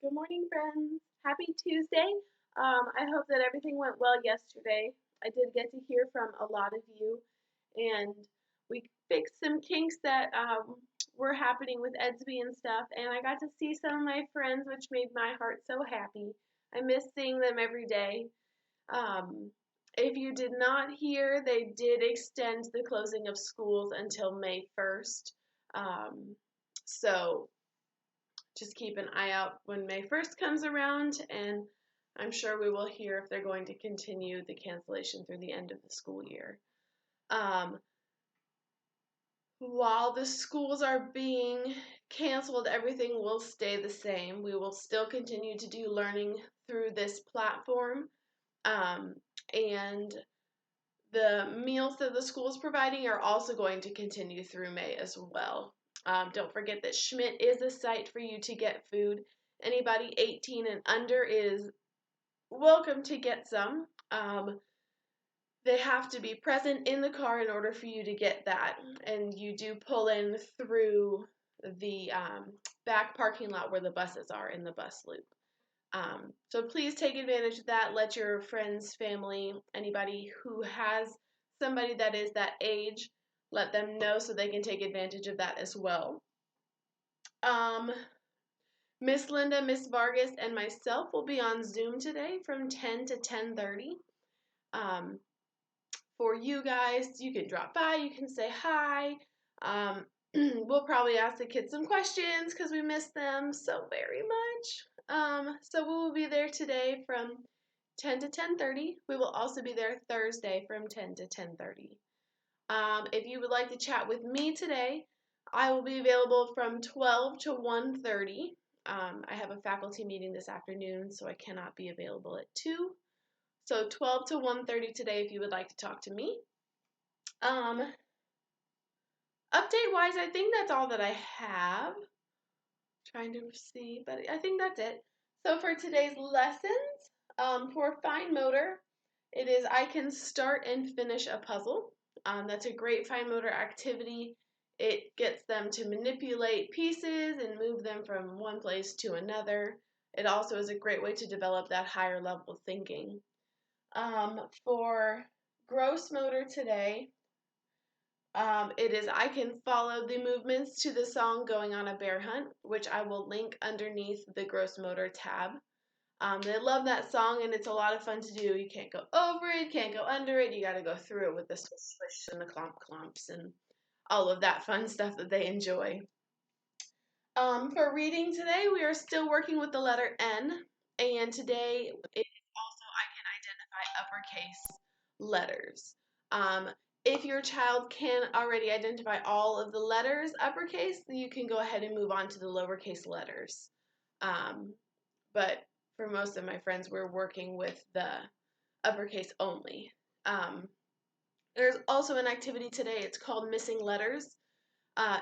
Good morning, friends. Happy Tuesday. I hope that everything went well yesterday. I did get to hear from a lot of you, and we fixed some kinks that were happening with Edsby and stuff, and I got to see some of my friends, which made my heart so happy. I miss seeing them every day. Um, if you did not hear, they did extend the closing of schools until May 1st. So just keep an eye out when May 1st comes around, and I'm sure we will hear if they're going to continue the cancellation through the end of the school year. Um, while the schools are being canceled, everything will stay the same. We will still continue to do learning through this platform, um, and the meals that the school is providing are also going to continue through May as well. Don't forget that Schmidt is a site for you to get food. Anybody 18 and under is welcome to get some. They have to be present in the car in order for you to get that, and you do pull in through the back parking lot where the buses are in the bus loop. So please take advantage of that. Let your friends, family, anybody who has somebody that is that age, let them know so they can take advantage of that as well. Miss Linda, Miss Vargas, and myself will be on Zoom today from 10 to 10:30. For you guys, you can drop by, you can say hi. We'll probably ask the kids some questions because we miss them so very much. So we will be there today from 10 to 10:30. We will also be there Thursday from 10 to 10:30. If you would like to chat with me today, I will be available from 12 to 1:30. I have a faculty meeting this afternoon, so I cannot be available at 2. So 12 to 1:30 today if you would like to talk to me. Update-wise, I think that's all that I have. Trying to see, but I think that's it. So for today's lessons, for fine motor, it is I can start and finish a puzzle. That's a great fine motor activity. It gets them to manipulate pieces and move them from one place to another. It also is a great way to develop that higher level thinking. For gross motor today, it is I can follow the movements to the song Going on a Bear Hunt, which I will link underneath the gross motor tab. They love that song, and it's a lot of fun to do. You can't go over it, can't go under it. You got to go through it with the swish swish and the clomp clomps and all of that fun stuff that they enjoy. For reading today, we are still working with the letter N, and today it is also I can identify uppercase letters. If your child can already identify all of the letters uppercase, then you can go ahead and move on to the lowercase letters. But for most of my friends, we're working with the uppercase only. There's also an activity today. It's called Missing Letters.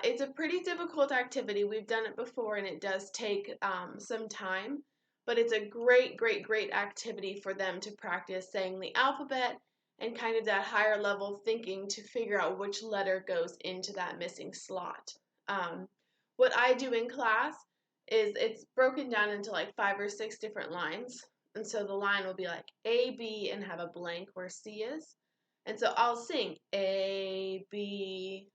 It's a pretty difficult activity. We've done it before, and it does take some time, but it's a great, great, great activity for them to practice saying the alphabet and kind of that higher level thinking to figure out which letter goes into that missing slot. What I do in class is it's broken down into like 5 or 6 different lines, and so the line will be like A, B, and have a blank where C is. And so I'll sing A, B,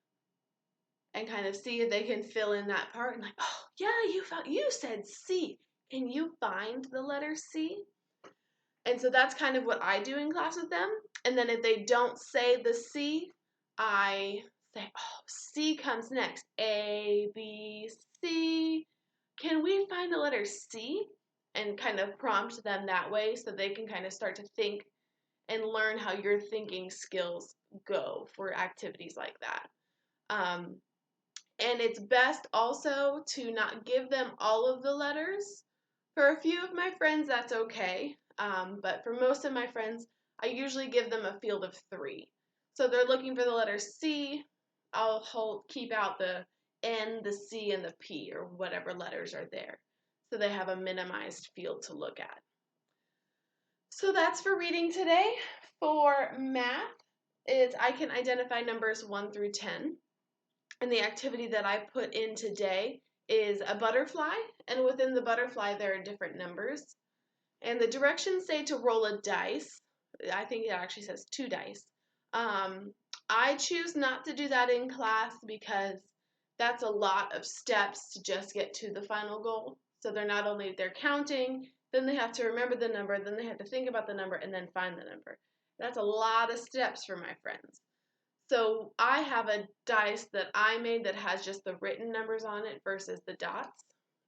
and kind of see if they can fill in that part and like, oh yeah, you said C. Can you find the letter C? And so that's kind of what I do in class with them. And then if they don't say the C, I say, oh, C comes next. A, B, C. Can we find the letter C? And kind of prompt them that way so they can kind of start to think and learn how your thinking skills go for activities like that. And it's best also to not give them all of the letters. For a few of my friends, that's okay. But for most of my friends, I usually give them a field of 3. So they're looking for the letter C. I'll keep out the N, the C, and the P, or whatever letters are there. So they have a minimized field to look at. So that's for reading today. For math, I can identify numbers 1 through 10. And the activity that I put in today is a butterfly, and within the butterfly there are different numbers. And the directions say to roll a dice. I think it actually says 2 dice. I choose not to do that in class because that's a lot of steps to just get to the final goal. So they're counting, then they have to remember the number, then they have to think about the number, and then find the number. That's a lot of steps for my friends. So I have a dice that I made that has just the written numbers on it versus the dots.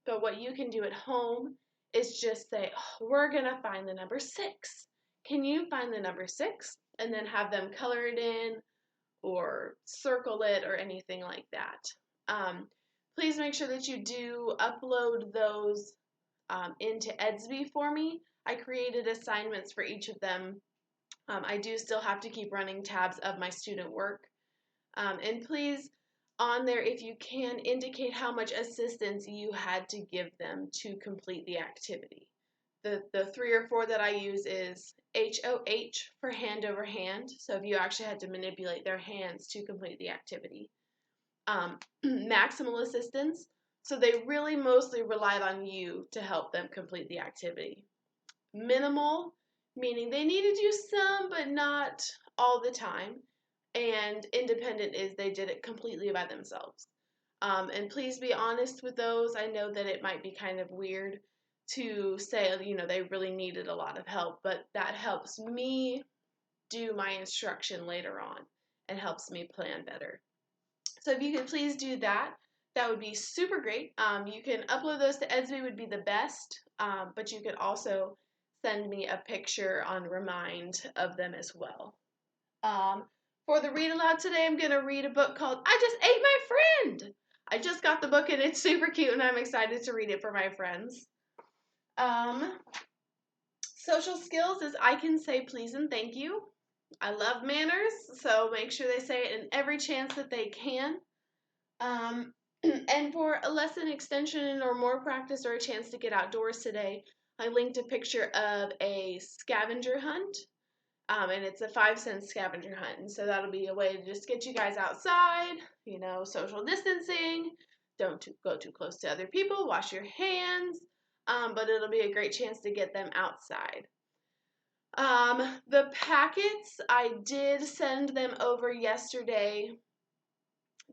But what you can do at home is just say, oh, we're going to find the number 6. Can you find the number 6? And then have them color it in or circle it or anything like that. Please make sure that you do upload those into Edsby for me. I created assignments for each of them. I do still have to keep running tabs of my student work. And please, on there, if you can, indicate how much assistance you had to give them to complete the activity. The 3 or 4 that I use is HOH for hand over hand. So if you actually had to manipulate their hands to complete the activity. Maximal assistance. So they really mostly relied on you to help them complete the activity. Minimal, meaning they need to do some, but not all the time. And independent is they did it completely by themselves. And please be honest with those. I know that it might be kind of weird to say, they really needed a lot of help, but that helps me do my instruction later on and helps me plan better. So if you could please do that, that would be super great. You can upload those to Edsby would be the best, but you could also send me a picture on Remind of them as well. For the read aloud today, I'm going to read a book called I Just Ate My Friend. I just got the book and it's super cute and I'm excited to read it for my friends. Social skills is I can say please and thank you. I love manners, so make sure they say it in every chance that they can. And for a lesson extension or more practice or a chance to get outdoors today, I linked a picture of a scavenger hunt. And it's a 5-cent scavenger hunt. And so that'll be a way to just get you guys outside, social distancing. Don't go too close to other people. Wash your hands. But it'll be a great chance to get them outside. The packets, I did send them over yesterday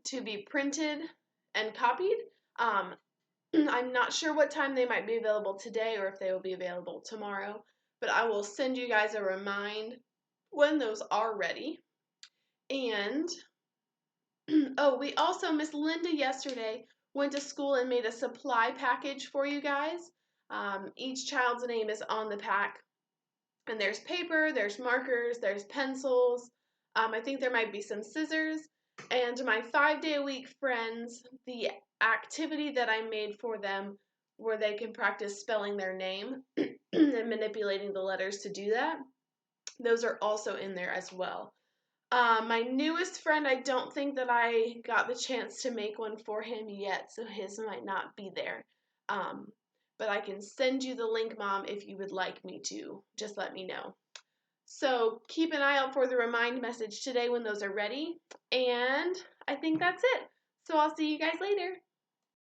to be printed and copied. I'm not sure what time they might be available today or if they will be available tomorrow, but I will send you guys a remind when those are ready. And, we also, Miss Linda yesterday went to school and made a supply package for you guys. Each child's name is on the pack. And there's paper, there's markers, there's pencils. I think there might be some scissors. And my 5-day-a-week friends, the activity that I made for them where they can practice spelling their name and manipulating the letters to do that, those are also in there as well. My newest friend, I don't think that I got the chance to make one for him yet, so his might not be there. But I can send you the link, Mom, if you would like me to. Just let me know. So keep an eye out for the remind message today when those are ready. And I think that's it. So I'll see you guys later.